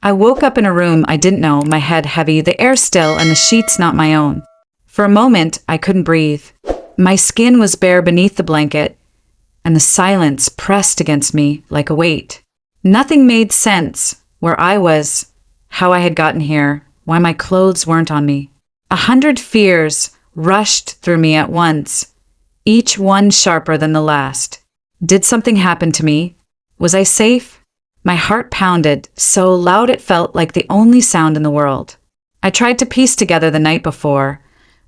I woke up in a room I didn't know, my head heavy, the air still, and the sheets not my own. For a moment, I couldn't breathe. My skin was bare beneath the blanket, and the silence pressed against me like a weight. Nothing made sense. Where I was, how I had gotten here, why my clothes weren't on me. 100 fears rushed through me at once, each one sharper than the last. Did something happen to me? Was I safe? My heart pounded so loud it felt like the only sound in the world. I tried to piece together the night before,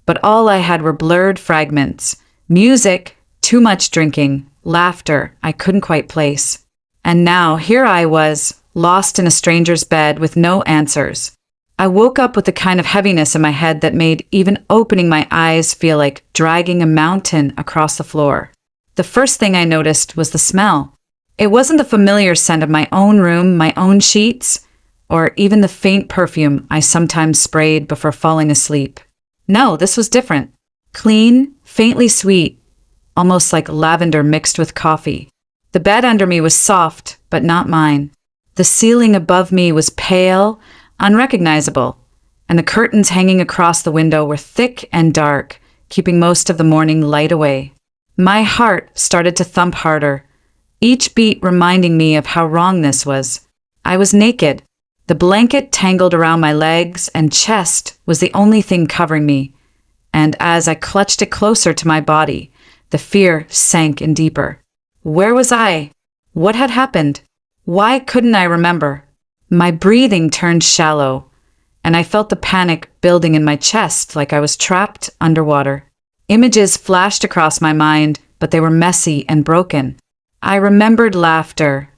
but all I had were blurred fragments. Music, too much drinking, laughter I couldn't quite place. And now here I was, lost in a stranger's bed with no answers. I woke up with the kind of heaviness in my head that made even opening my eyes feel like dragging a mountain across the floor. The first thing I noticed was the smell. It wasn't the familiar scent of my own room, my own sheets, or even the faint perfume I sometimes sprayed before falling asleep. No, this was different. Clean, faintly sweet, almost like lavender mixed with coffee. The bed under me was soft, but not mine. The ceiling above me was pale, unrecognizable, and the curtains hanging across the window were thick and dark, keeping most of the morning light away. My heart started to thump harder, each beat reminding me of how wrong this was. I was naked. The blanket tangled around my legs and chest was the only thing covering me, and as I clutched it closer to my body, the fear sank in deeper. Where was I? What had happened? Why couldn't I remember? My breathing turned shallow, and I felt the panic building in my chest like I was trapped underwater. Images flashed across my mind, but they were messy and broken. I remembered laughter,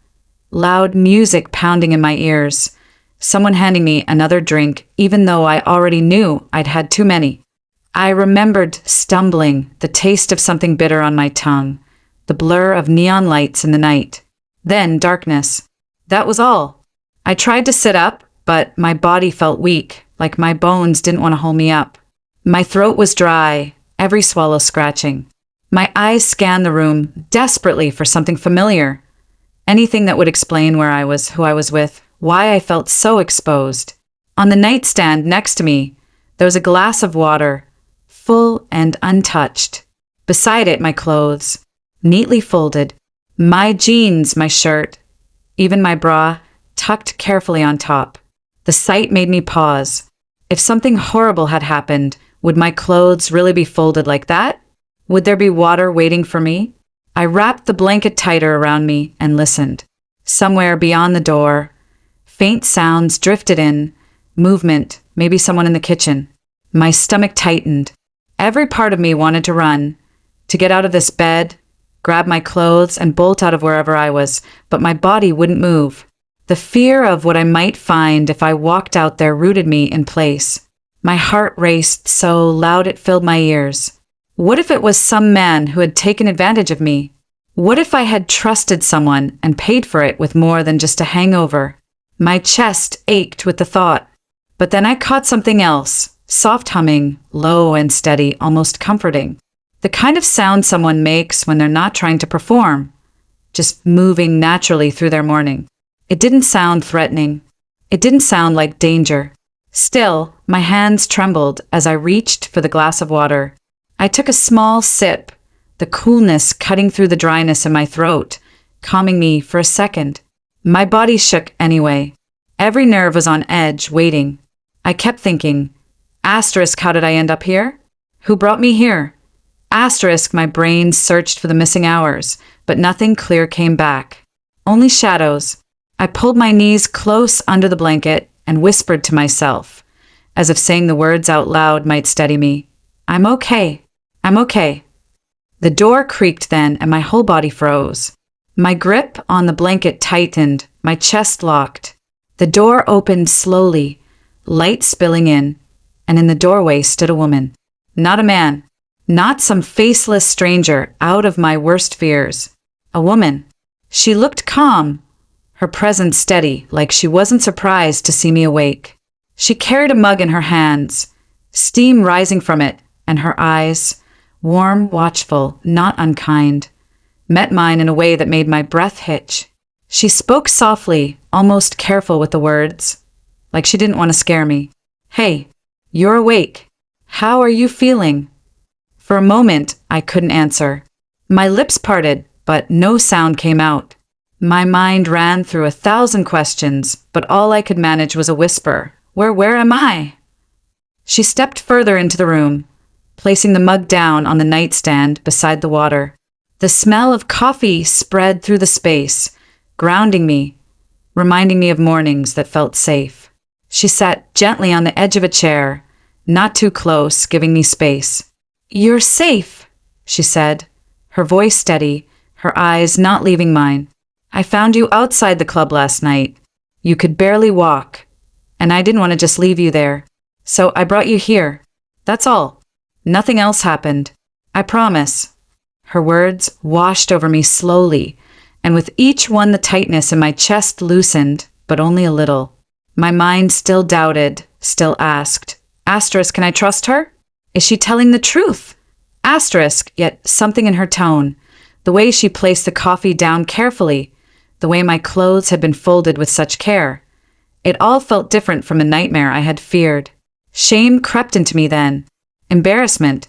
loud music pounding in my ears, someone handing me another drink even though I already knew I'd had too many. I remembered stumbling, the taste of something bitter on my tongue, the blur of neon lights in the night. Then darkness. That was all. I tried to sit up, but my body felt weak, like my bones didn't want to hold me up. My throat was dry, every swallow scratching. My eyes scanned the room desperately for something familiar. Anything that would explain where I was, who I was with, why I felt so exposed. On the nightstand next to me, there was a glass of water, full and untouched. Beside it, my clothes, neatly folded. My jeans, my shirt, even my bra, tucked carefully on top. The sight made me pause. If something horrible had happened, would my clothes really be folded like that? Would there be water waiting for me? I wrapped the blanket tighter around me and listened. Somewhere beyond the door, faint sounds drifted in, movement, maybe someone in the kitchen. My stomach tightened. Every part of me wanted to run, to get out of this bed, grab my clothes, and bolt out of wherever I was, but my body wouldn't move. The fear of what I might find if I walked out there rooted me in place. My heart raced so loud it filled my ears. What if it was some man who had taken advantage of me? What if I had trusted someone and paid for it with more than just a hangover? My chest ached with the thought. But then I caught something else, soft humming, low and steady, almost comforting. The kind of sound someone makes when they're not trying to perform, just moving naturally through their morning. It didn't sound threatening. It didn't sound like danger. Still, my hands trembled as I reached for the glass of water. I took a small sip, the coolness cutting through the dryness in my throat, calming me for a second. My body shook anyway. Every nerve was on edge, waiting. I kept thinking, asterisk, how did I end up here? Who brought me here? Asterisk, my brain searched for the missing hours, but nothing clear came back. Only shadows. I pulled my knees close under the blanket and whispered to myself, as if saying the words out loud might steady me. I'm okay. I'm okay. The door creaked then, and my whole body froze. My grip on the blanket tightened, my chest locked. The door opened slowly, light spilling in, and in the doorway stood a woman. Not a man. Not some faceless stranger out of my worst fears. A woman. She looked calm, her presence steady, like she wasn't surprised to see me awake. She carried a mug in her hands, steam rising from it, and her eyes, warm, watchful, not unkind, met mine in a way that made my breath hitch. She spoke softly, almost careful with the words. like she didn't want to scare me. "Hey, you're awake. How are you feeling?" For a moment, I couldn't answer. My lips parted, but no sound came out. My mind ran through 1,000 questions, but all I could manage was a whisper. Where am I?" She stepped further into the room, placing the mug down on the nightstand beside the water. The smell of coffee spread through the space, grounding me, reminding me of mornings that felt safe. She sat gently on the edge of a chair, not too close, giving me space. "You're safe," she said, her voice steady, her eyes not leaving mine. "I found you outside the club last night. You could barely walk, and I didn't want to just leave you there. So I brought you here. That's all. Nothing else happened. I promise." Her words washed over me slowly, and with each one the tightness in my chest loosened, but only a little. My mind still doubted, still asked, Asterisk, can I trust her? Is she telling the truth? Asterisk, yet something in her tone, the way she placed the coffee down carefully, the way my clothes had been folded with such care. It all felt different from the nightmare I had feared. Shame crept into me then. Embarrassment.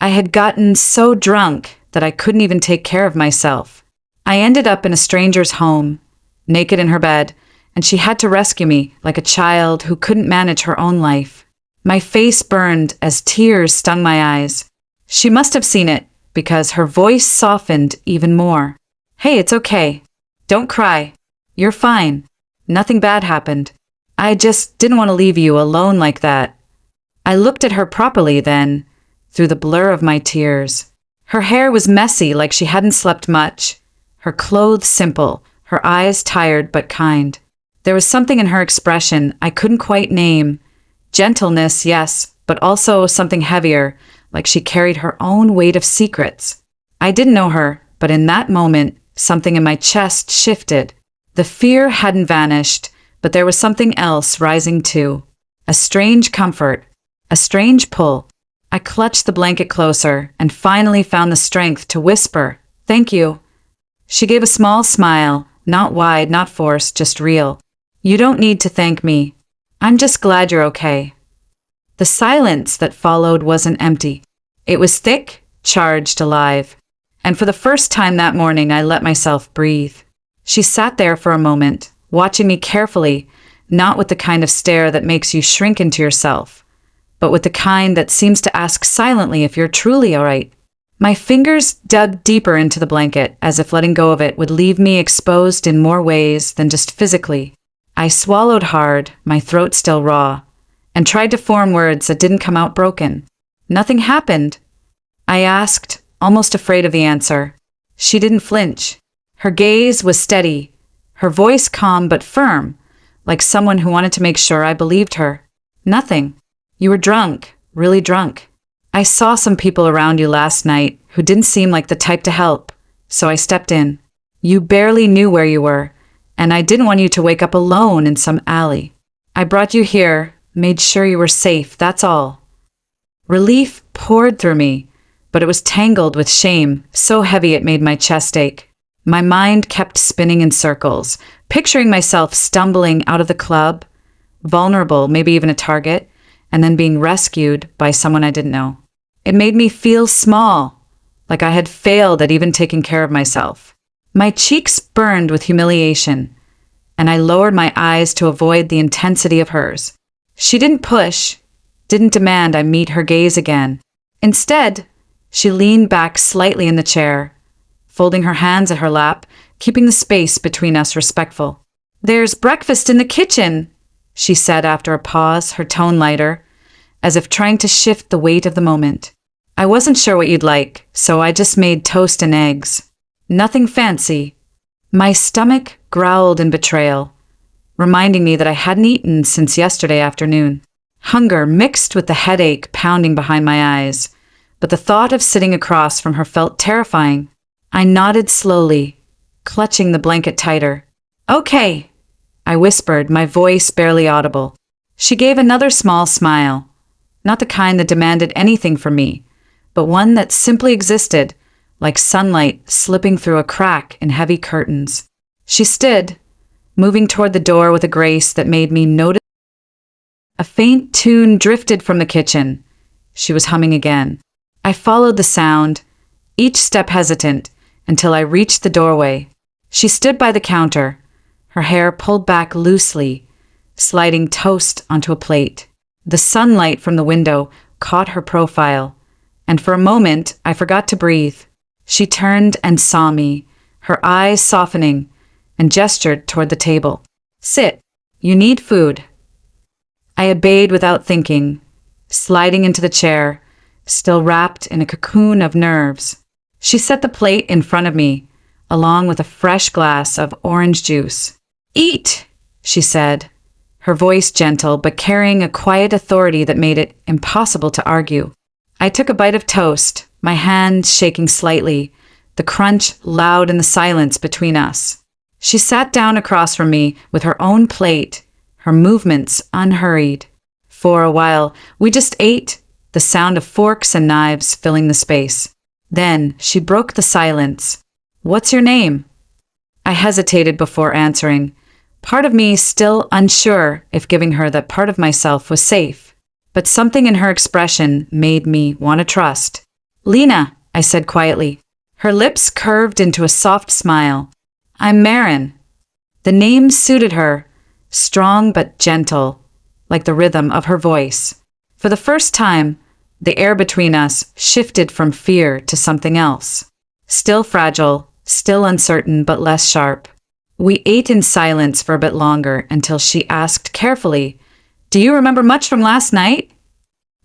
I had gotten so drunk that I couldn't even take care of myself. I ended up in a stranger's home, naked in her bed, and she had to rescue me like a child who couldn't manage her own life. My face burned as tears stung my eyes. She must have seen it, because her voice softened even more. "Hey, it's okay. Don't cry. You're fine. Nothing bad happened. I just didn't want to leave you alone like that." I looked at her properly then, through the blur of my tears. Her hair was messy like she hadn't slept much, her clothes simple, her eyes tired but kind. There was something in her expression I couldn't quite name. Gentleness, yes, but also something heavier, like she carried her own weight of secrets. I didn't know her, but in that moment, something in my chest shifted. The fear hadn't vanished, but there was something else rising too. A strange comfort, a strange pull. I clutched the blanket closer and finally found the strength to whisper, "Thank you." She gave a small smile, not wide, not forced, just real. "You don't need to thank me. I'm just glad you're okay." The silence that followed wasn't empty. It was thick, charged, alive. And for the first time that morning, I let myself breathe. She sat there for a moment, watching me carefully, not with the kind of stare that makes you shrink into yourself, but with the kind that seems to ask silently if you're truly all right. My fingers dug deeper into the blanket, as if letting go of it would leave me exposed in more ways than just physically. I swallowed hard, my throat still raw, and tried to form words that didn't come out broken. "Nothing happened?" I asked, almost afraid of the answer. She didn't flinch. Her gaze was steady, her voice calm but firm, like someone who wanted to make sure I believed her. "Nothing. You were drunk, really drunk. I saw some people around you last night who didn't seem like the type to help, so I stepped in. You barely knew where you were, and I didn't want you to wake up alone in some alley. I brought you here, made sure you were safe, that's all." Relief poured through me, but it was tangled with shame, so heavy it made my chest ache. My mind kept spinning in circles, picturing myself stumbling out of the club, vulnerable, maybe even a target, and then being rescued by someone I didn't know. It made me feel small, like I had failed at even taking care of myself. My cheeks burned with humiliation, and I lowered my eyes to avoid the intensity of hers. She didn't push, didn't demand I meet her gaze again. Instead, she leaned back slightly in the chair, folding her hands at her lap, keeping the space between us respectful. "There's breakfast in the kitchen," she said after a pause, her tone lighter, as if trying to shift the weight of the moment. "I wasn't sure what you'd like, so I just made toast and eggs. Nothing fancy." My stomach growled in betrayal, reminding me that I hadn't eaten since yesterday afternoon. Hunger mixed with the headache pounding behind my eyes, but the thought of sitting across from her felt terrifying. I nodded slowly, clutching the blanket tighter. "Okay," I whispered, my voice barely audible. She gave another small smile, not the kind that demanded anything from me, but one that simply existed, like sunlight slipping through a crack in heavy curtains. She stood, moving toward the door with a grace that made me notice A faint tune drifted from the kitchen. She was humming again. I followed the sound, each step hesitant, until I reached the doorway. She stood by the counter, her hair pulled back loosely, sliding toast onto a plate. The sunlight from the window caught her profile, and for a moment I forgot to breathe. She turned and saw me, her eyes softening, and gestured toward the table. "Sit. You need food." I obeyed without thinking, sliding into the chair, still wrapped in a cocoon of nerves. She set the plate in front of me, along with a fresh glass of orange juice. "Eat," she said, her voice gentle but carrying a quiet authority that made it impossible to argue. I took a bite of toast, my hand shaking slightly, the crunch loud in the silence between us. She sat down across from me with her own plate, her movements unhurried. For a while, we just ate, the sound of forks and knives filling the space. Then she broke the silence. "What's your name?" I hesitated before answering, part of me still unsure if giving her that part of myself was safe. But something in her expression made me want to trust. "Lena," I said quietly. Her lips curved into a soft smile. "I'm Marin." The name suited her, strong but gentle, like the rhythm of her voice. For the first time, the air between us shifted from fear to something else. Still fragile, still uncertain, but less sharp. We ate in silence for a bit longer until she asked carefully, "Do you remember much from last night?"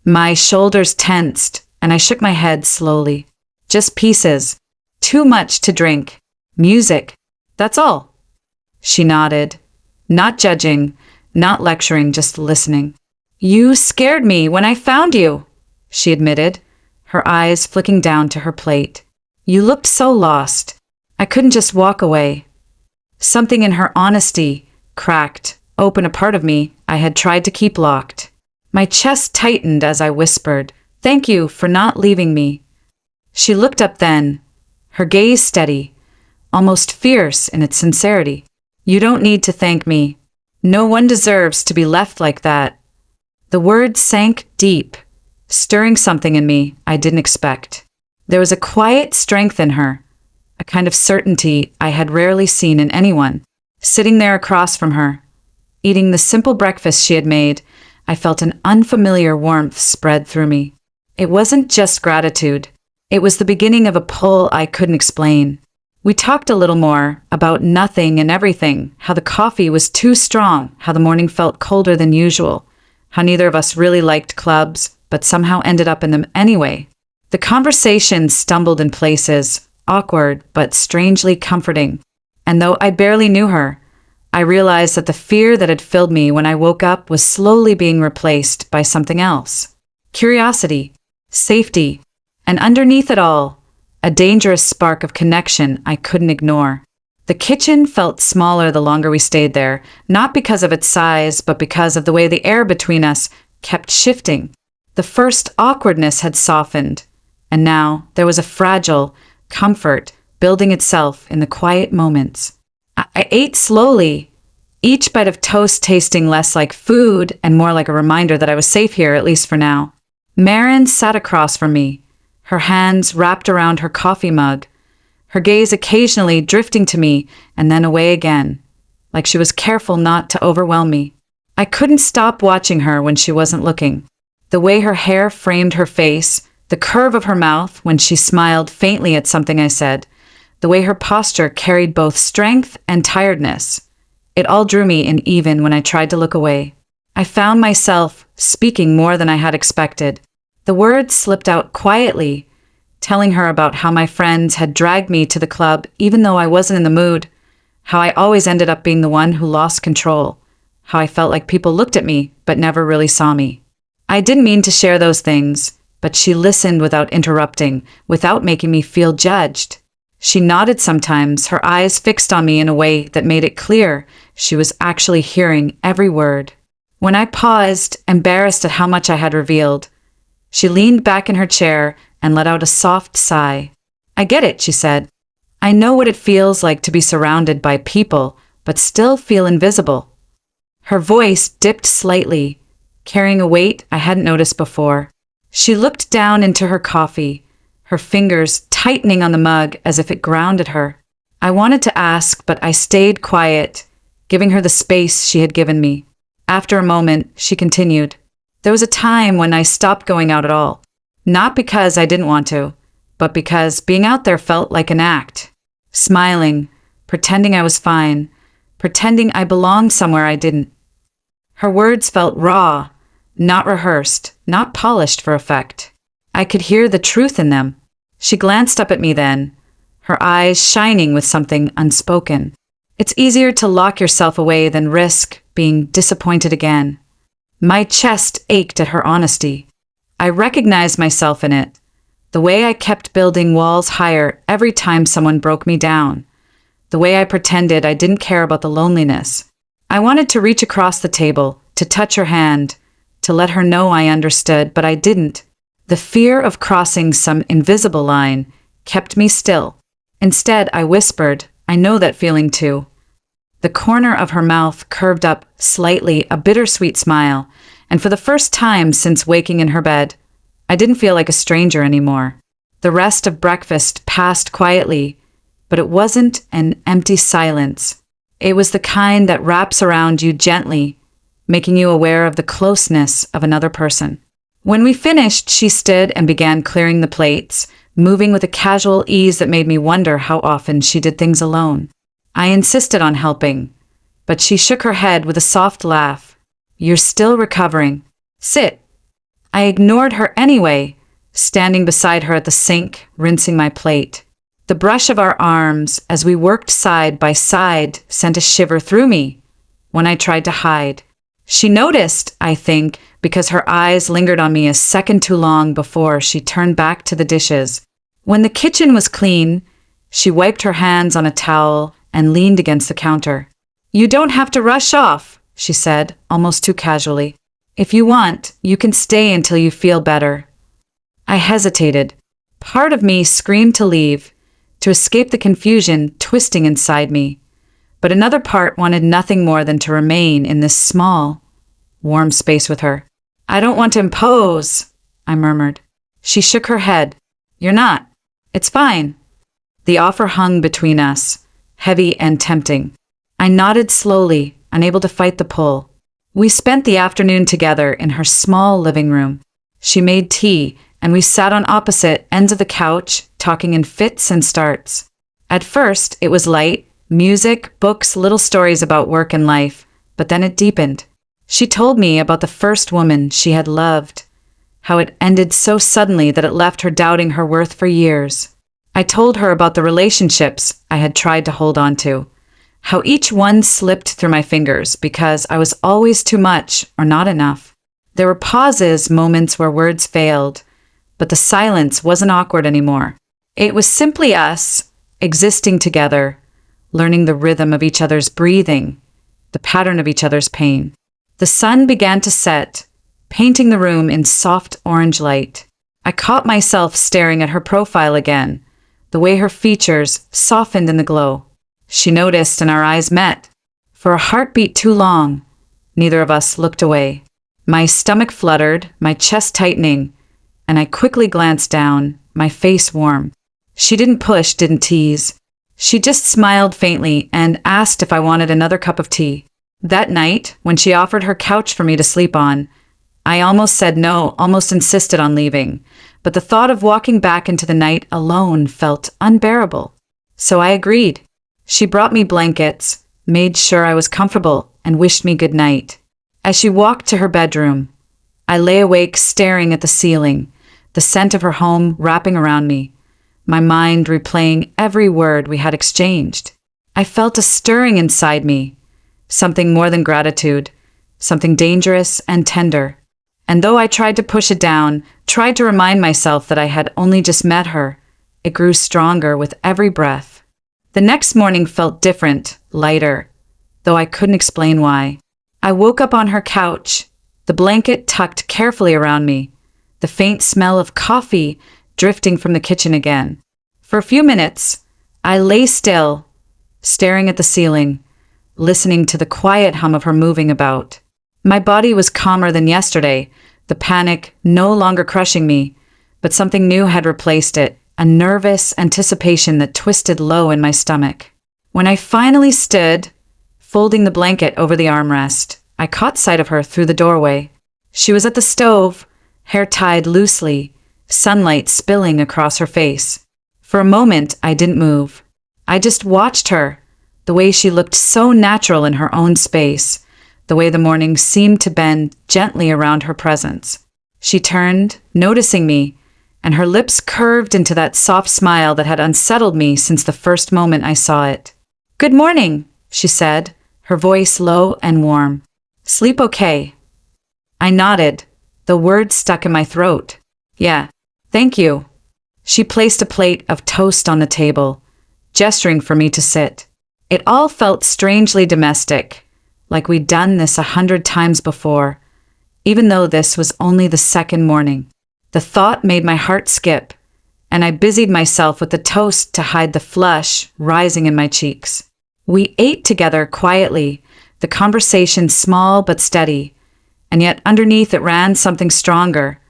My shoulders tensed, and I shook my head slowly. "Just pieces. Too much to drink. Music. That's all." She nodded, not judging, not lecturing, just listening. "You scared me when I found you," she admitted, her eyes flicking down to her plate. "You looked so lost. I couldn't just walk away." Something in her honesty cracked open a part of me I had tried to keep locked. My chest tightened as I whispered, "Thank you for not leaving me." She looked up then, her gaze steady, almost fierce in its sincerity. "You don't need to thank me. No one deserves to be left like that." The words sank deep, stirring something in me I didn't expect. There was a quiet strength in her, a kind of certainty I had rarely seen in anyone. Sitting there across from her, eating the simple breakfast she had made, I felt an unfamiliar warmth spread through me. It wasn't just gratitude. It was the beginning of a pull I couldn't explain. We talked a little more about nothing and everything, how the coffee was too strong, how the morning felt colder than usual, how neither of us really liked clubs, but somehow ended up in them anyway. The conversation stumbled in places, awkward but strangely comforting. And though I barely knew her, I realized that the fear that had filled me when I woke up was slowly being replaced by something else. Curiosity, safety, and underneath it all, a dangerous spark of connection I couldn't ignore. The kitchen felt smaller the longer we stayed there, not because of its size, but because of the way the air between us kept shifting. The first awkwardness had softened, and now there was a fragile comfort building itself in the quiet moments. I ate slowly, each bite of toast tasting less like food and more like a reminder that I was safe here, at least for now. Marin sat across from me, her hands wrapped around her coffee mug, her gaze occasionally drifting to me and then away again, like she was careful not to overwhelm me. I couldn't stop watching her when she wasn't looking. The way her hair framed her face, the curve of her mouth when she smiled faintly at something I said, the way her posture carried both strength and tiredness. It all drew me in even when I tried to look away. I found myself speaking more than I had expected. The words slipped out quietly, telling her about how my friends had dragged me to the club even though I wasn't in the mood, how I always ended up being the one who lost control, how I felt like people looked at me but never really saw me. I didn't mean to share those things, but she listened without interrupting, without making me feel judged. She nodded sometimes, her eyes fixed on me in a way that made it clear she was actually hearing every word. When I paused, embarrassed at how much I had revealed, she leaned back in her chair and let out a soft sigh. "I get it," she said. "I know what it feels like to be surrounded by people, but still feel invisible." Her voice dipped slightly, carrying a weight I hadn't noticed before. She looked down into her coffee, her fingers tightening on the mug as if it grounded her. I wanted to ask, but I stayed quiet, giving her the space she had given me. After a moment, she continued, "There was a time when I stopped going out at all. Not because I didn't want to, but because being out there felt like an act. Smiling, pretending I was fine, pretending I belonged somewhere I didn't." Her words felt raw, not rehearsed, not polished for effect. I could hear the truth in them. She glanced up at me then, her eyes shining with something unspoken. It's easier to lock yourself away than risk being disappointed again. My chest ached at her honesty. I recognized myself in it. The way I kept building walls higher every time someone broke me down. The way I pretended I didn't care about the loneliness. I wanted to reach across the table, to touch her hand, to let her know I understood, but I didn't. The fear of crossing some invisible line kept me still. Instead, I whispered, "I know that feeling too." The corner of her mouth curved up slightly, a bittersweet smile, and for the first time since waking in her bed, I didn't feel like a stranger anymore. The rest of breakfast passed quietly, but it wasn't an empty silence. It was the kind that wraps around you gently, making you aware of the closeness of another person. When we finished, she stood and began clearing the plates, moving with a casual ease that made me wonder how often she did things alone. I insisted on helping, but she shook her head with a soft laugh. "You're still recovering. Sit." I ignored her anyway, standing beside her at the sink, rinsing my plate. The brush of our arms as we worked side by side sent a shiver through me when I tried to hide. She noticed, I think, because her eyes lingered on me a second too long before she turned back to the dishes. When the kitchen was clean, she wiped her hands on a towel and leaned against the counter. "You don't have to rush off," she said, almost too casually. "If you want, you can stay until you feel better." I hesitated. Part of me screamed to leave, to escape the confusion twisting inside me. But another part wanted nothing more than to remain in this small, warm space with her. "I don't want to impose," I murmured. She shook her head. "You're not. It's fine." The offer hung between us, heavy and tempting. I nodded slowly, unable to fight the pull. We spent the afternoon together in her small living room. She made tea, and we sat on opposite ends of the couch, talking in fits and starts. At first, it was light, music, books, little stories about work and life, but then it deepened. She told me about the first woman she had loved, how it ended so suddenly that it left her doubting her worth for years. I told her about the relationships I had tried to hold on to, how each one slipped through my fingers because I was always too much or not enough. There were pauses, moments where words failed, but the silence wasn't awkward anymore. It was simply us, existing together, learning the rhythm of each other's breathing, the pattern of each other's pain. The sun began to set, painting the room in soft orange light. I caught myself staring at her profile again, the way her features softened in the glow. She noticed and our eyes met. For a heartbeat too long, neither of us looked away. My stomach fluttered, my chest tightening, and I quickly glanced down, my face warm. She didn't push, didn't tease. She just smiled faintly and asked if I wanted another cup of tea. That night, when she offered her couch for me to sleep on, I almost said no, almost insisted on leaving, but the thought of walking back into the night alone felt unbearable. So I agreed. She brought me blankets, made sure I was comfortable, and wished me good night. As she walked to her bedroom, I lay awake staring at the ceiling, the scent of her home wrapping around me, my mind replaying every word we had exchanged. I felt a stirring inside me, something more than gratitude, something dangerous and tender. And though I tried to push it down, tried to remind myself that I had only just met her, it grew stronger with every breath. The next morning felt different, lighter, though I couldn't explain why. I woke up on her couch, the blanket tucked carefully around me, the faint smell of coffee drifting from the kitchen again. For a few minutes, I lay still, staring at the ceiling, listening to the quiet hum of her moving about. My body was calmer than yesterday, the panic no longer crushing me, but something new had replaced it, a nervous anticipation that twisted low in my stomach. When I finally stood, folding the blanket over the armrest, I caught sight of her through the doorway. She was at the stove, hair tied loosely, sunlight spilling across her face. For a moment, I didn't move. I just watched her, the way she looked so natural in her own space, the way the morning seemed to bend gently around her presence. She turned, noticing me, and her lips curved into that soft smile that had unsettled me since the first moment I saw it. "Good morning," she said, her voice low and warm. "Sleep okay?" I nodded, the words stuck in my throat. "Yeah, thank you." She placed a plate of toast on the table, gesturing for me to sit. It all felt strangely domestic, like we'd done this 100 times before, even though this was only the second morning. The thought made my heart skip, and I busied myself with the toast to hide the flush rising in my cheeks. We ate together quietly, the conversation small but steady, and yet underneath it ran something stronger,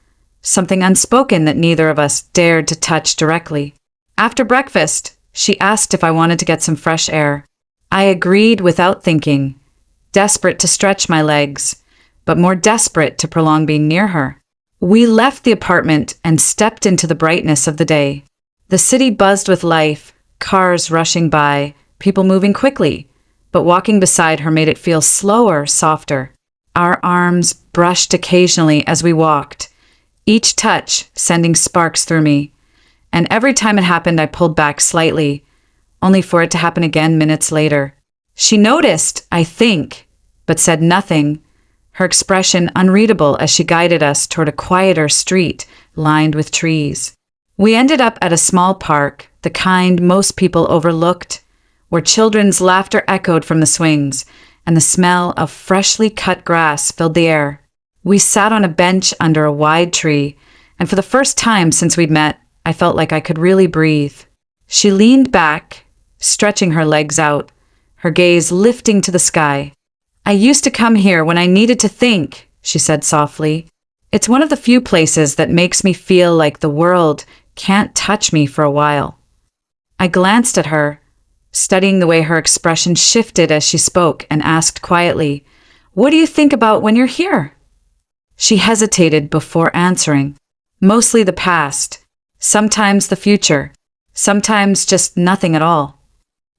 something unspoken that neither of us dared to touch directly. After breakfast, she asked if I wanted to get some fresh air. I agreed without thinking, desperate to stretch my legs, but more desperate to prolong being near her. We left the apartment and stepped into the brightness of the day. The city buzzed with life, cars rushing by, people moving quickly, but walking beside her made it feel slower, softer. Our arms brushed occasionally as we walked, each touch sending sparks through me, and every time it happened I pulled back slightly, only for it to happen again minutes later. She noticed, I think, but said nothing, her expression unreadable as she guided us toward a quieter street lined with trees. We ended up at a small park, the kind most people overlooked, where children's laughter echoed from the swings, and the smell of freshly cut grass filled the air. We sat on a bench under a wide tree, and for the first time since we'd met, I felt like I could really breathe. She leaned back, stretching her legs out, her gaze lifting to the sky. "I used to come here when I needed to think," she said softly. "It's one of the few places that makes me feel like the world can't touch me for a while." I glanced at her, studying the way her expression shifted as she spoke, and asked quietly, "What do you think about when you're here?" She hesitated before answering. "Mostly the past, sometimes the future, sometimes just nothing at all."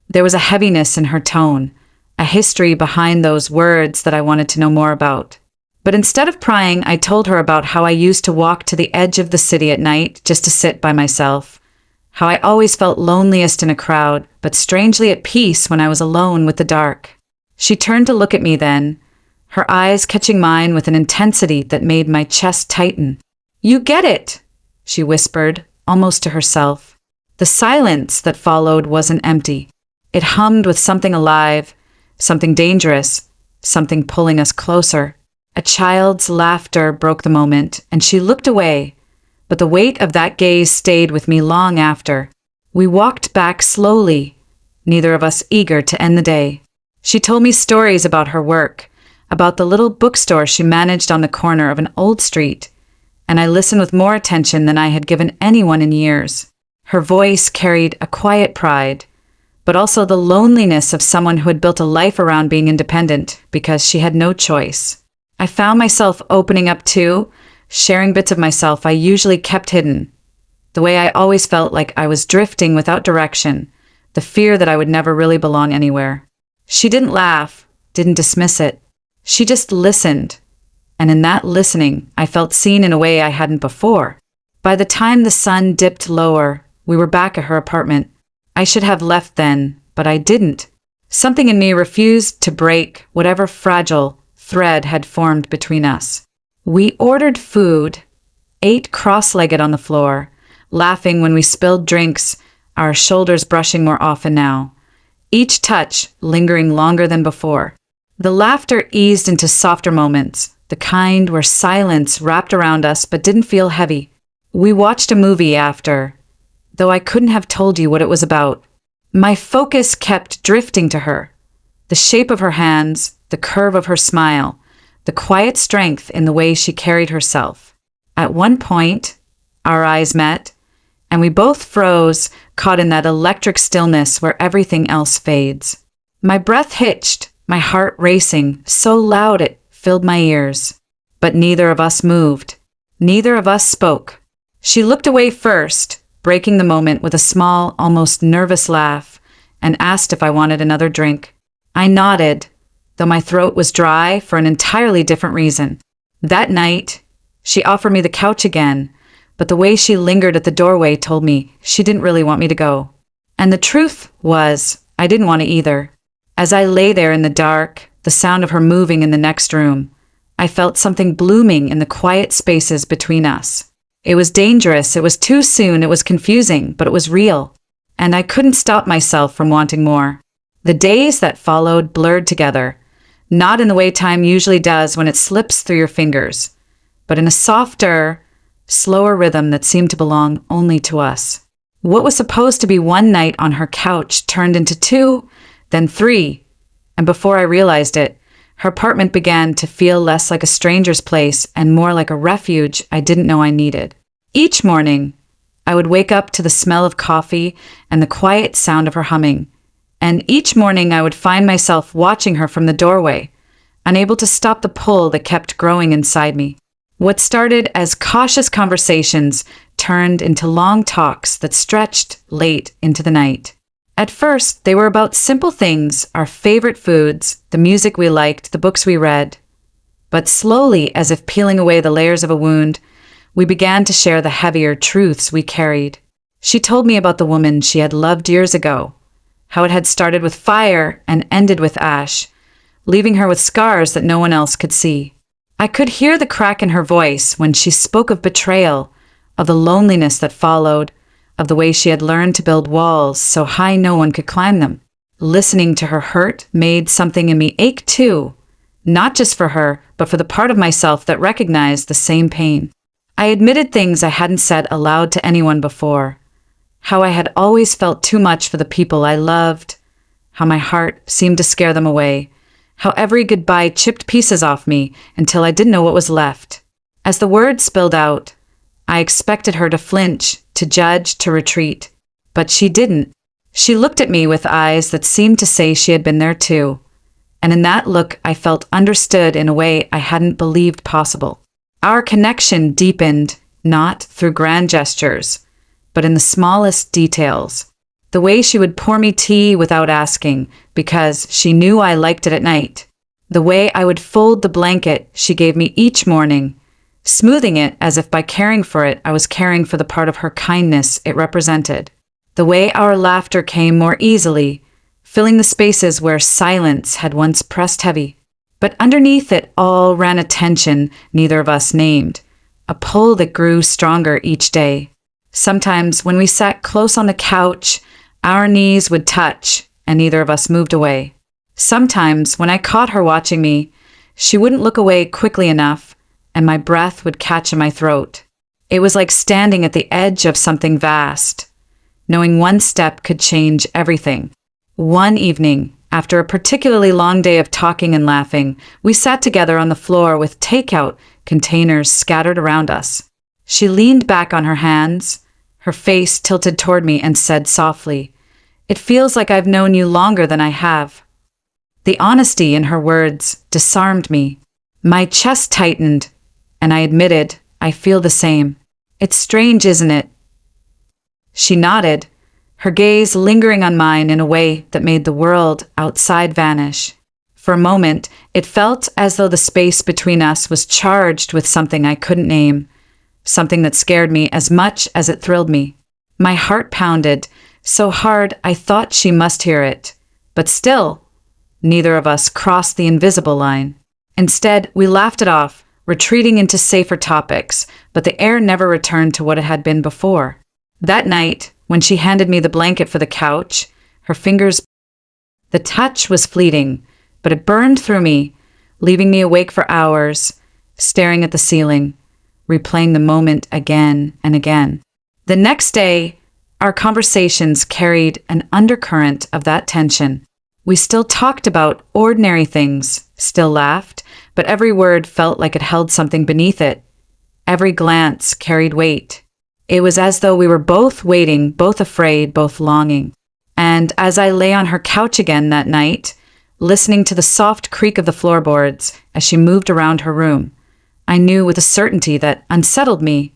There was a heaviness in her tone, a history behind those words that I wanted to know more about. But instead of prying, I told her about how I used to walk to the edge of the city at night just to sit by myself, how I always felt loneliest in a crowd, but strangely at peace when I was alone with the dark. She turned to look at me then, her eyes catching mine with an intensity that made my chest tighten. "You get it," she whispered, almost to herself. The silence that followed wasn't empty. It hummed with something alive, something dangerous, something pulling us closer. A child's laughter broke the moment, and she looked away, but the weight of that gaze stayed with me long after. We walked back slowly, neither of us eager to end the day. She told me stories about her work, about the little bookstore she managed on the corner of an old street, and I listened with more attention than I had given anyone in years. Her voice carried a quiet pride, but also the loneliness of someone who had built a life around being independent because she had no choice. I found myself opening up too, sharing bits of myself I usually kept hidden. The way I always felt like I was drifting without direction, the fear that I would never really belong anywhere. She didn't laugh, didn't dismiss it. She just listened, and in that listening, I felt seen in a way I hadn't before. By the time the sun dipped lower, we were back at her apartment. I should have left then, but I didn't. Something in me refused to break whatever fragile thread had formed between us. We ordered food, ate cross-legged on the floor, laughing when we spilled drinks, our shoulders brushing more often now, each touch lingering longer than before. The laughter eased into softer moments, the kind where silence wrapped around us but didn't feel heavy. We watched a movie after, though I couldn't have told you what it was about. My focus kept drifting to her. The shape of her hands, the curve of her smile, the quiet strength in the way she carried herself. At one point, our eyes met, and we both froze, caught in that electric stillness where everything else fades. My breath hitched, my heart racing, so loud it filled my ears. But neither of us moved. Neither of us spoke. She looked away first, breaking the moment with a small, almost nervous laugh, and asked if I wanted another drink. I nodded, though my throat was dry for an entirely different reason. That night, she offered me the couch again, but the way she lingered at the doorway told me she didn't really want me to go. And the truth was, I didn't want to either. As I lay there in the dark, the sound of her moving in the next room, I felt something blooming in the quiet spaces between us. It was dangerous, it was too soon, it was confusing, but it was real. And I couldn't stop myself from wanting more. The days that followed blurred together, not in the way time usually does when it slips through your fingers, but in a softer, slower rhythm that seemed to belong only to us. What was supposed to be one night on her couch turned into 2, then 3, and before I realized it, her apartment began to feel less like a stranger's place and more like a refuge I didn't know I needed. Each morning, I would wake up to the smell of coffee and the quiet sound of her humming, and each morning I would find myself watching her from the doorway, unable to stop the pull that kept growing inside me. What started as cautious conversations turned into long talks that stretched late into the night. At first, they were about simple things, our favorite foods, the music we liked, the books we read. But slowly, as if peeling away the layers of a wound, we began to share the heavier truths we carried. She told me about the woman she had loved years ago, how it had started with fire and ended with ash, leaving her with scars that no one else could see. I could hear the crack in her voice when she spoke of betrayal, of the loneliness that followed, of the way she had learned to build walls so high no one could climb them. Listening to her hurt made something in me ache too, not just for her, but for the part of myself that recognized the same pain. I admitted things I hadn't said aloud to anyone before, how I had always felt too much for the people I loved, how my heart seemed to scare them away, how every goodbye chipped pieces off me until I didn't know what was left. As the words spilled out, I expected her to flinch, to judge, to retreat. But she didn't. She looked at me with eyes that seemed to say she had been there too. And in that look, I felt understood in a way I hadn't believed possible. Our connection deepened, not through grand gestures, but in the smallest details. The way she would pour me tea without asking, because she knew I liked it at night. The way I would fold the blanket she gave me each morning, smoothing it as if by caring for it, I was caring for the part of her kindness it represented. The way our laughter came more easily, filling the spaces where silence had once pressed heavy. But underneath it all ran a tension neither of us named, a pull that grew stronger each day. Sometimes when we sat close on the couch, our knees would touch and neither of us moved away. Sometimes when I caught her watching me, she wouldn't look away quickly enough, and my breath would catch in my throat. It was like standing at the edge of something vast, knowing one step could change everything. One evening, after a particularly long day of talking and laughing, we sat together on the floor with takeout containers scattered around us. She leaned back on her hands, her face tilted toward me, and said softly, "It feels like I've known you longer than I have." The honesty in her words disarmed me. My chest tightened, and I admitted, I feel the same. It's strange, isn't it? She nodded, her gaze lingering on mine in a way that made the world outside vanish. For a moment, it felt as though the space between us was charged with something I couldn't name, something that scared me as much as it thrilled me. My heart pounded, so hard I thought she must hear it. But still, neither of us crossed the invisible line. Instead, we laughed it off, retreating into safer topics, but the air never returned to what it had been before. That night, when she handed me the blanket for the couch, her fingers... The touch was fleeting, but it burned through me, leaving me awake for hours, staring at the ceiling, replaying the moment again and again. The next day, our conversations carried an undercurrent of that tension. We still talked about ordinary things, still laughed, but every word felt like it held something beneath it. Every glance carried weight. It was as though we were both waiting, both afraid, both longing. And as I lay on her couch again that night, listening to the soft creak of the floorboards as she moved around her room, I knew with a certainty that unsettled me.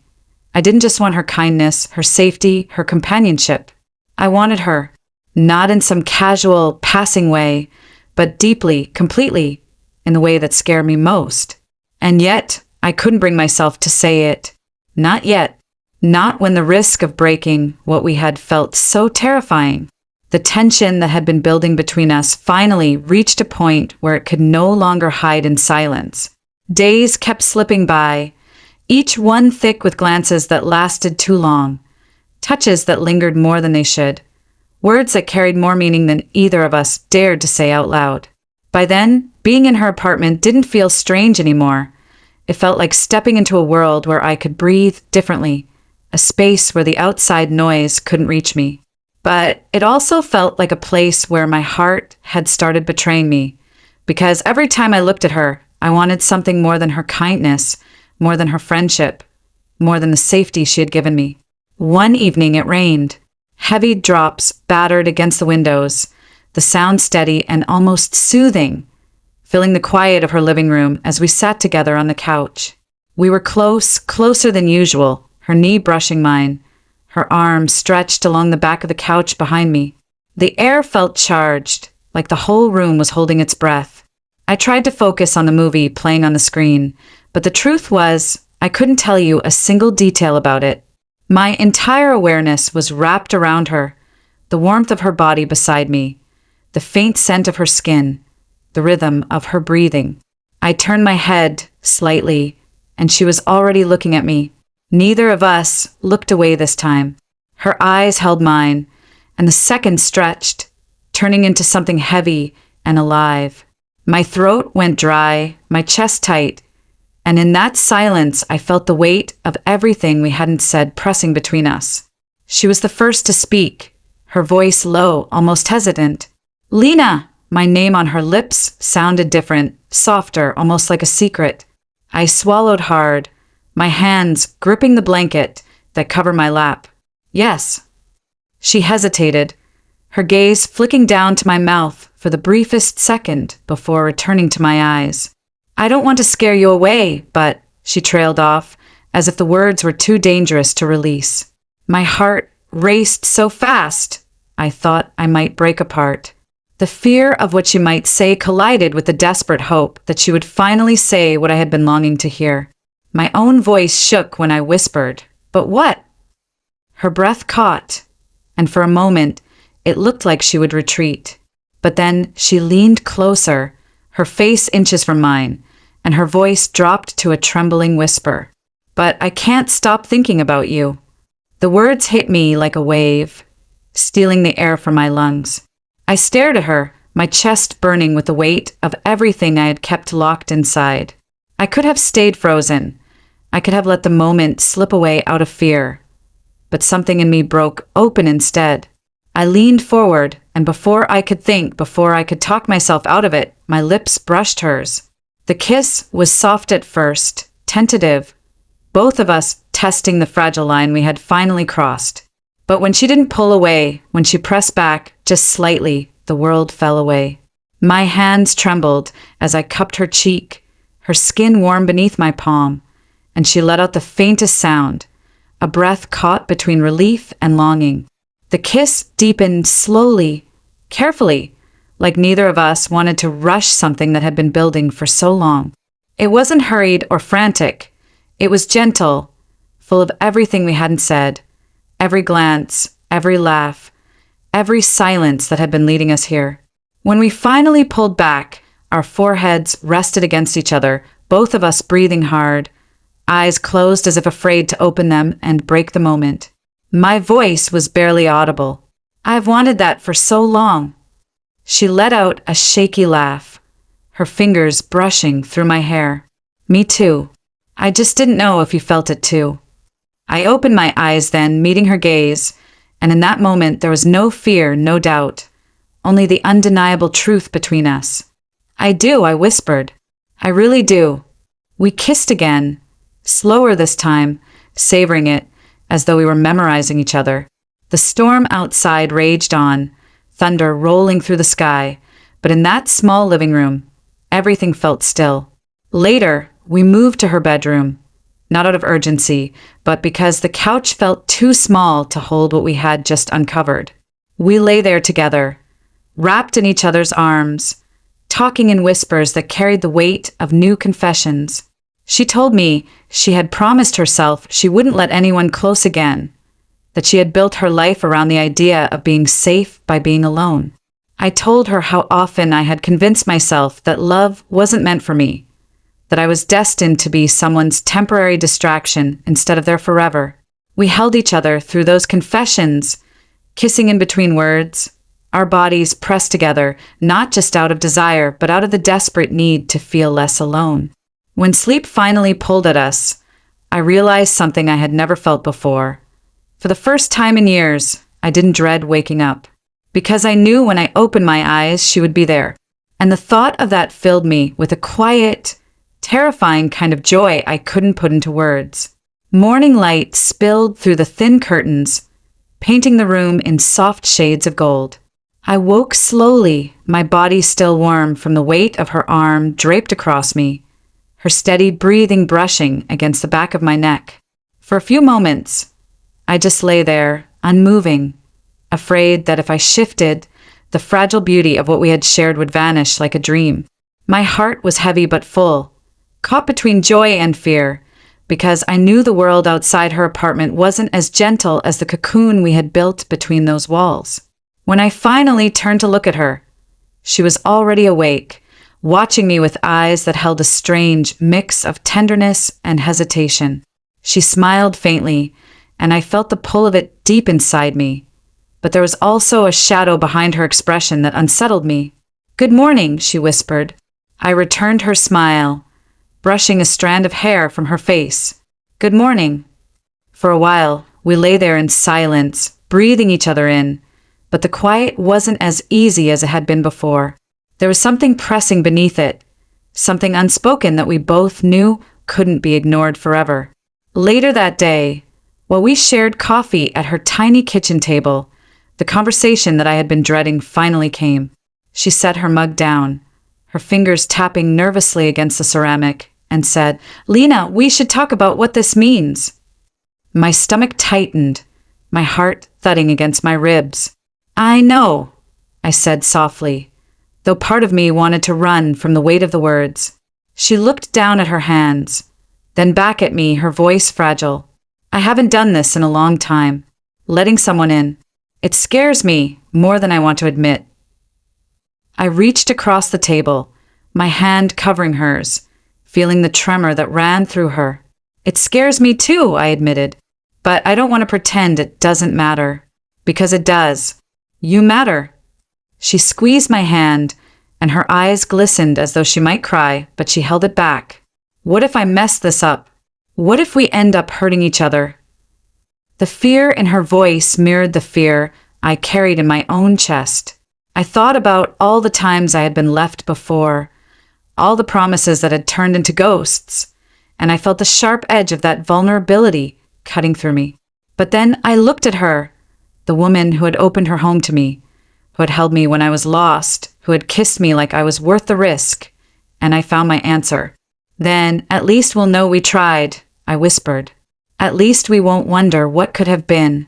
I didn't just want her kindness, her safety, her companionship. I wanted her, not in some casual, passing way, but deeply, completely, in the way that scared me most. And yet, I couldn't bring myself to say it. Not yet. Not when the risk of breaking what we had felt so terrifying. The tension that had been building between us finally reached a point where it could no longer hide in silence. Days kept slipping by, each one thick with glances that lasted too long, touches that lingered more than they should, words that carried more meaning than either of us dared to say out loud. By then, being in her apartment didn't feel strange anymore. It felt like stepping into a world where I could breathe differently, a space where the outside noise couldn't reach me. But it also felt like a place where my heart had started betraying me, because every time I looked at her, I wanted something more than her kindness, more than her friendship, more than the safety she had given me. One evening it rained. Heavy drops battered against the windows, the sound steady and almost soothing, filling the quiet of her living room as we sat together on the couch. We were close, closer than usual, her knee brushing mine, her arm stretched along the back of the couch behind me. The air felt charged, like the whole room was holding its breath. I tried to focus on the movie playing on the screen, but the truth was, I couldn't tell you a single detail about it. My entire awareness was wrapped around her, the warmth of her body beside me, the faint scent of her skin, the rhythm of her breathing. I turned my head slightly, and she was already looking at me. Neither of us looked away this time. Her eyes held mine, and the seconds stretched, turning into something heavy and alive. My throat went dry, my chest tight, and in that silence I felt the weight of everything we hadn't said pressing between us. She was the first to speak, her voice low, almost hesitant. "Lena!" My name on her lips sounded different, softer, almost like a secret. I swallowed hard, my hands gripping the blanket that covered my lap. "Yes." She hesitated, her gaze flicking down to my mouth for the briefest second before returning to my eyes. "I don't want to scare you away, but," she trailed off, as if the words were too dangerous to release. My heart raced so fast, I thought I might break apart. The fear of what she might say collided with the desperate hope that she would finally say what I had been longing to hear. My own voice shook when I whispered, "But what?" Her breath caught, and for a moment, it looked like she would retreat. But then she leaned closer, her face inches from mine, and her voice dropped to a trembling whisper. "But I can't stop thinking about you." The words hit me like a wave, stealing the air from my lungs. I stared at her, my chest burning with the weight of everything I had kept locked inside. I could have stayed frozen. I could have let the moment slip away out of fear. But something in me broke open instead. I leaned forward, and before I could think, before I could talk myself out of it, my lips brushed hers. The kiss was soft at first, tentative, both of us testing the fragile line we had finally crossed. But when she didn't pull away, when she pressed back just slightly, the world fell away. My hands trembled as I cupped her cheek, her skin warm beneath my palm, and she let out the faintest sound, a breath caught between relief and longing. The kiss deepened slowly, carefully, like neither of us wanted to rush something that had been building for so long. It wasn't hurried or frantic. It was gentle, full of everything we hadn't said, every glance, every laugh, every silence that had been leading us here. When we finally pulled back, our foreheads rested against each other, both of us breathing hard, eyes closed as if afraid to open them and break the moment. My voice was barely audible. "I've wanted that for so long." She let out a shaky laugh, her fingers brushing through my hair. "Me too. I just didn't know if you felt it too." I opened my eyes then, meeting her gaze, and in that moment there was no fear, no doubt, only the undeniable truth between us. "I do," I whispered. I really do. We kissed again, slower this time, savoring it as though we were memorizing each other. The storm outside raged on, thunder rolling through the sky, but in that small living room, everything felt still. Later, we moved to her bedroom, not out of urgency, but because the couch felt too small to hold what we had just uncovered. We lay there together, wrapped in each other's arms, talking in whispers that carried the weight of new confessions. She told me she had promised herself she wouldn't let anyone close again, that she had built her life around the idea of being safe by being alone. I told her how often I had convinced myself that love wasn't meant for me, that I was destined to be someone's temporary distraction instead of their forever. We held each other through those confessions, kissing in between words, our bodies pressed together, not just out of desire, but out of the desperate need to feel less alone. When sleep finally pulled at us, I realized something I had never felt before. For the first time in years, I didn't dread waking up, because I knew when I opened my eyes, she would be there. And the thought of that filled me with a quiet, terrifying kind of joy I couldn't put into words. Morning light spilled through the thin curtains, painting the room in soft shades of gold. I woke slowly, my body still warm from the weight of her arm draped across me, her steady breathing brushing against the back of my neck. For a few moments, I just lay there, unmoving, afraid that if I shifted, the fragile beauty of what we had shared would vanish like a dream. My heart was heavy but full, caught between joy and fear, because I knew the world outside her apartment wasn't as gentle as the cocoon we had built between those walls. When I finally turned to look at her, she was already awake, watching me with eyes that held a strange mix of tenderness and hesitation. She smiled faintly, and I felt the pull of it deep inside me. But there was also a shadow behind her expression that unsettled me. "Good morning," she whispered. I returned her smile, brushing a strand of hair from her face. "Good morning." For a while, we lay there in silence, breathing each other in, but the quiet wasn't as easy as it had been before. There was something pressing beneath it, something unspoken that we both knew couldn't be ignored forever. Later that day, while we shared coffee at her tiny kitchen table, the conversation that I had been dreading finally came. She set her mug down, her fingers tapping nervously against the ceramic, and said, "Lena, we should talk about what this means." My stomach tightened, my heart thudding against my ribs. "I know," I said softly, though part of me wanted to run from the weight of the words. She looked down at her hands, then back at me, her voice fragile. "I haven't done this in a long time, letting someone in. It scares me more than I want to admit." I reached across the table, my hand covering hers, feeling the tremor that ran through her. "It scares me too," I admitted, "but I don't want to pretend it doesn't matter, because it does. You matter." She squeezed my hand, and her eyes glistened as though she might cry, but she held it back. "What if I mess this up? What if we end up hurting each other?" The fear in her voice mirrored the fear I carried in my own chest. I thought about all the times I had been left before, all the promises that had turned into ghosts, and I felt the sharp edge of that vulnerability cutting through me. But then I looked at her, the woman who had opened her home to me, who had held me when I was lost, who had kissed me like I was worth the risk, and I found my answer. "Then at least we'll know we tried," I whispered. "At least we won't wonder what could have been."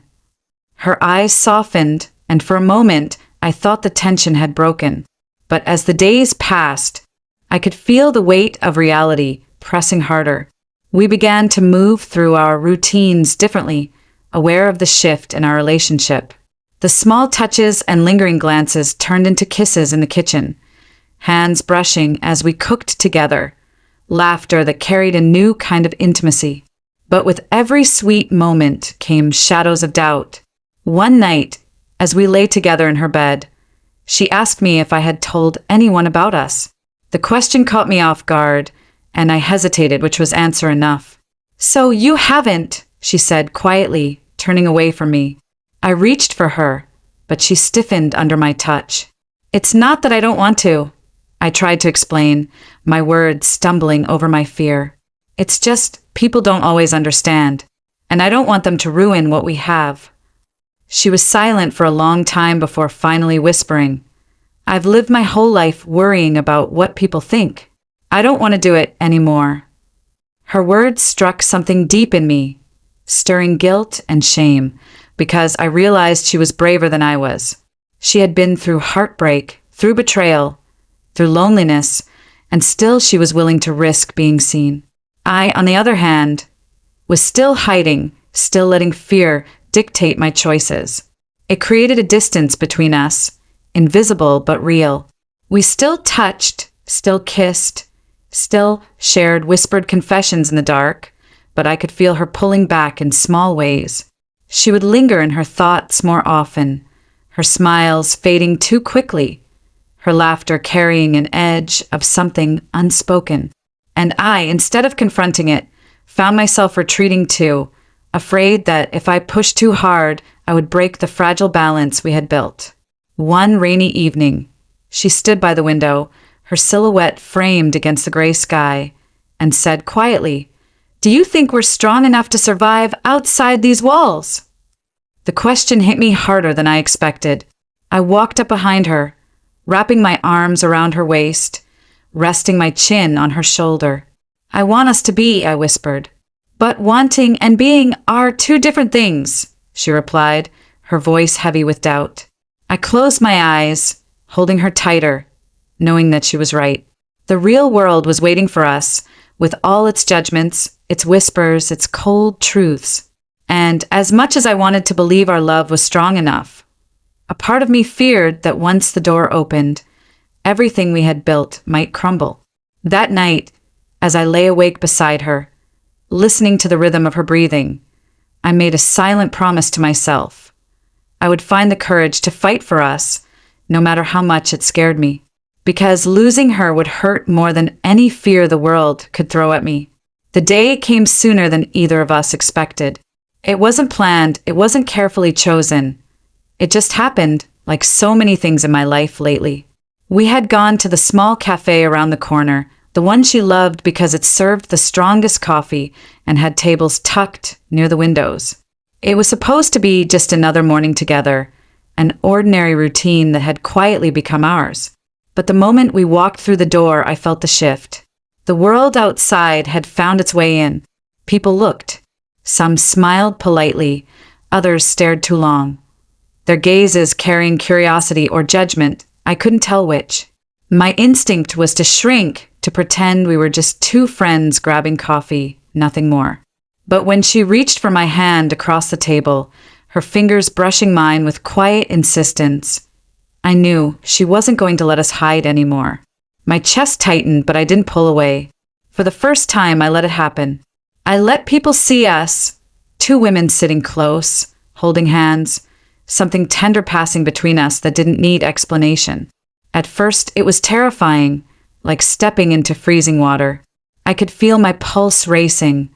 Her eyes softened, and for a moment I thought the tension had broken. But as the days passed, I could feel the weight of reality pressing harder. We began to move through our routines differently, aware of the shift in our relationship. The small touches and lingering glances turned into kisses in the kitchen, hands brushing as we cooked together, laughter that carried a new kind of intimacy. But with every sweet moment came shadows of doubt. One night, as we lay together in her bed, she asked me if I had told anyone about us. The question caught me off guard, and I hesitated, which was answer enough. "So you haven't," she said quietly, turning away from me. I reached for her, but she stiffened under my touch. "It's not that I don't want to. I tried to explain, my words stumbling over my fear. It's just, people don't always understand, and I don't want them to ruin what we have. She was silent for a long time before finally whispering, I've lived my whole life worrying about what people think. I don't want to do it anymore. Her words struck something deep in me, stirring guilt and shame, because I realized she was braver than I was. She had been through heartbreak, through betrayal, through loneliness, and still she was willing to risk being seen. I, on the other hand, was still hiding, still letting fear dictate my choices. It created a distance between us, invisible but real. We still touched, still kissed, still shared whispered confessions in the dark, but I could feel her pulling back in small ways. She would linger in her thoughts more often, her smiles fading too quickly, her laughter carrying an edge of something unspoken. And I, instead of confronting it, found myself retreating too, afraid that if I pushed too hard, I would break the fragile balance we had built. One rainy evening, she stood by the window, her silhouette framed against the gray sky, and said quietly, Do you think we're strong enough to survive outside these walls? The question hit me harder than I expected. I walked up behind her, wrapping my arms around her waist, resting my chin on her shoulder. I want us to be, I whispered. But wanting and being are two different things, she replied, her voice heavy with doubt. I closed my eyes, holding her tighter, knowing that she was right. The real world was waiting for us, with all its judgments, its whispers, its cold truths. And as much as I wanted to believe our love was strong enough, a part of me feared that once the door opened, everything we had built might crumble. That night, as I lay awake beside her, listening to the rhythm of her breathing, I made a silent promise to myself. I would find the courage to fight for us, no matter how much it scared me, because losing her would hurt more than any fear the world could throw at me. The day came sooner than either of us expected. It wasn't planned, it wasn't carefully chosen. It just happened, like so many things in my life lately. We had gone to the small cafe around the corner, the one she loved because it served the strongest coffee and had tables tucked near the windows. It was supposed to be just another morning together, an ordinary routine that had quietly become ours. But the moment we walked through the door, I felt the shift. The world outside had found its way in. People looked. Some smiled politely, others stared too long. Their gazes carrying curiosity or judgment, I couldn't tell which. My instinct was to shrink, to pretend we were just two friends grabbing coffee, nothing more. But when she reached for my hand across the table, her fingers brushing mine with quiet insistence, I knew she wasn't going to let us hide anymore. My chest tightened, but I didn't pull away. For the first time, I let it happen. I let people see us, two women sitting close, holding hands, something tender passing between us that didn't need explanation. At first, it was terrifying, like stepping into freezing water. I could feel my pulse racing,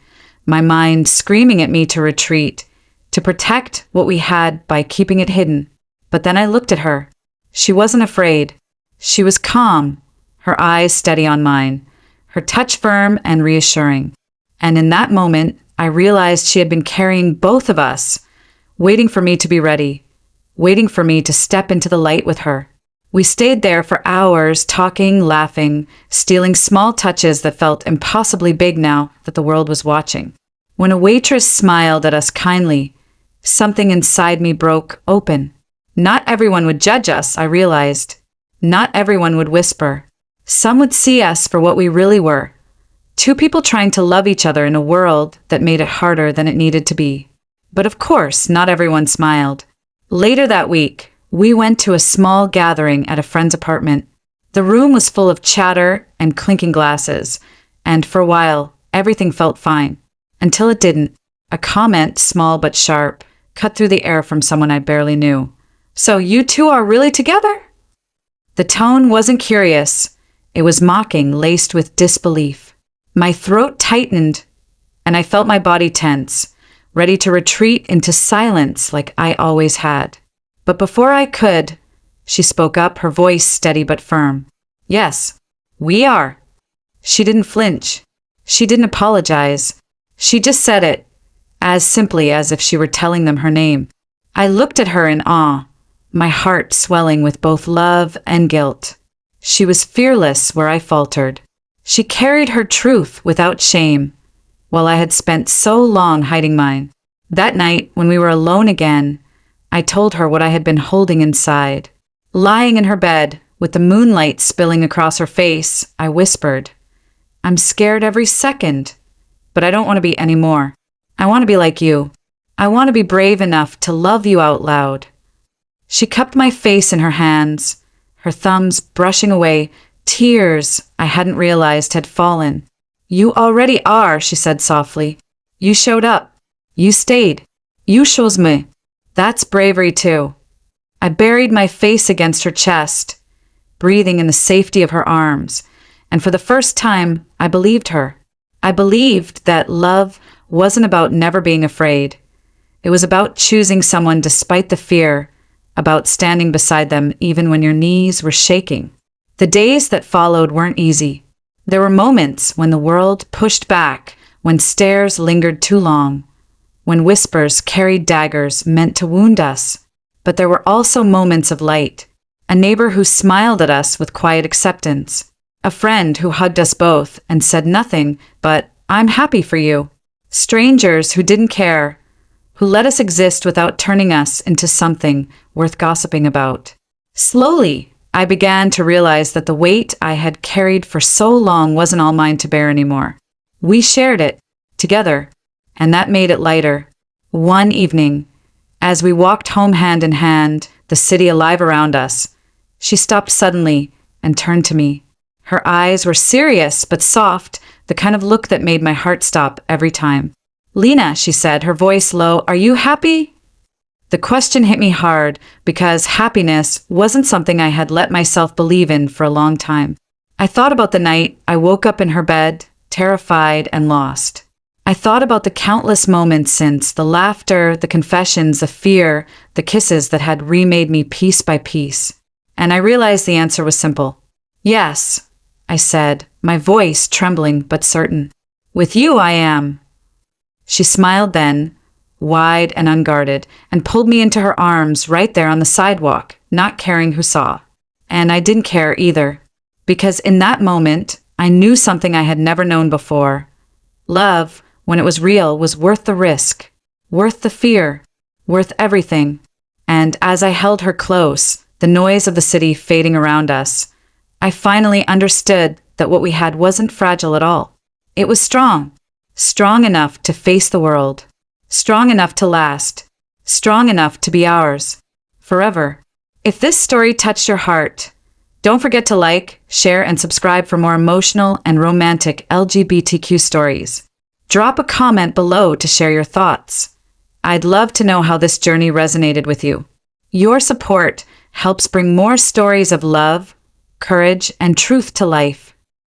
my mind screaming at me to retreat, to protect what we had by keeping it hidden. But then I looked at her. She wasn't afraid. She was calm, her eyes steady on mine, her touch firm and reassuring. And in that moment, I realized she had been carrying both of us, waiting for me to be ready, waiting for me to step into the light with her. We stayed there for hours, talking, laughing, stealing small touches that felt impossibly big now that the world was watching. When a waitress smiled at us kindly, something inside me broke open. Not everyone would judge us, I realized. Not everyone would whisper. Some would see us for what we really were. Two people trying to love each other in a world that made it harder than it needed to be. But of course, not everyone smiled. Later that week, we went to a small gathering at a friend's apartment. The room was full of chatter and clinking glasses, and for a while, everything felt fine. Until it didn't. A comment, small but sharp, cut through the air from someone I barely knew. So you two are really together? The tone wasn't curious. It was mocking, laced with disbelief. My throat tightened, and I felt my body tense, ready to retreat into silence like I always had. But before I could, she spoke up, her voice steady but firm. Yes, we are. She didn't flinch. She didn't apologize. She just said it, as simply as if she were telling them her name. I looked at her in awe, my heart swelling with both love and guilt. She was fearless where I faltered. She carried her truth without shame, while I had spent so long hiding mine. That night, when we were alone again, I told her what I had been holding inside. Lying in her bed, with the moonlight spilling across her face, I whispered, "I'm scared every second, but I don't want to be anymore. I want to be like you. I want to be brave enough to love you out loud." She cupped my face in her hands, her thumbs brushing away tears I hadn't realized had fallen. "You already are," she said softly. "You showed up. You stayed. You chose me. That's bravery too." I buried my face against her chest, breathing in the safety of her arms, and for the first time, I believed her. I believed that love wasn't about never being afraid. It was about choosing someone despite the fear, about standing beside them even when your knees were shaking. The days that followed weren't easy. There were moments when the world pushed back, when stares lingered too long, when whispers carried daggers meant to wound us. But there were also moments of light. A neighbor who smiled at us with quiet acceptance. A friend who hugged us both and said nothing but, "I'm happy for you." Strangers who didn't care, who let us exist without turning us into something worth gossiping about. Slowly, I began to realize that the weight I had carried for so long wasn't all mine to bear anymore. We shared it, together, and that made it lighter. One evening, as we walked home hand in hand, the city alive around us, she stopped suddenly and turned to me. Her eyes were serious but soft, the kind of look that made my heart stop every time. "Lena," she said, her voice low, "are you happy?" The question hit me hard because happiness wasn't something I had let myself believe in for a long time. I thought about the night I woke up in her bed, terrified and lost. I thought about the countless moments since, the laughter, the confessions, the fear, the kisses that had remade me piece by piece. And I realized the answer was simple. "Yes," I said, my voice trembling but certain. "With you I am." She smiled then, wide and unguarded, and pulled me into her arms right there on the sidewalk, not caring who saw. And I didn't care either, because in that moment, I knew something I had never known before. Love, when it was real, was worth the risk, worth the fear, worth everything. And as I held her close, the noise of the city fading around us, I finally understood that what we had wasn't fragile at all. It was strong, strong enough to face the world, strong enough to last, strong enough to be ours, forever. If this story touched your heart, don't forget to like, share, and subscribe for more emotional and romantic LGBTQ stories. Drop a comment below to share your thoughts. I'd love to know how this journey resonated with you. Your support helps bring more stories of love, courage, and truth to life.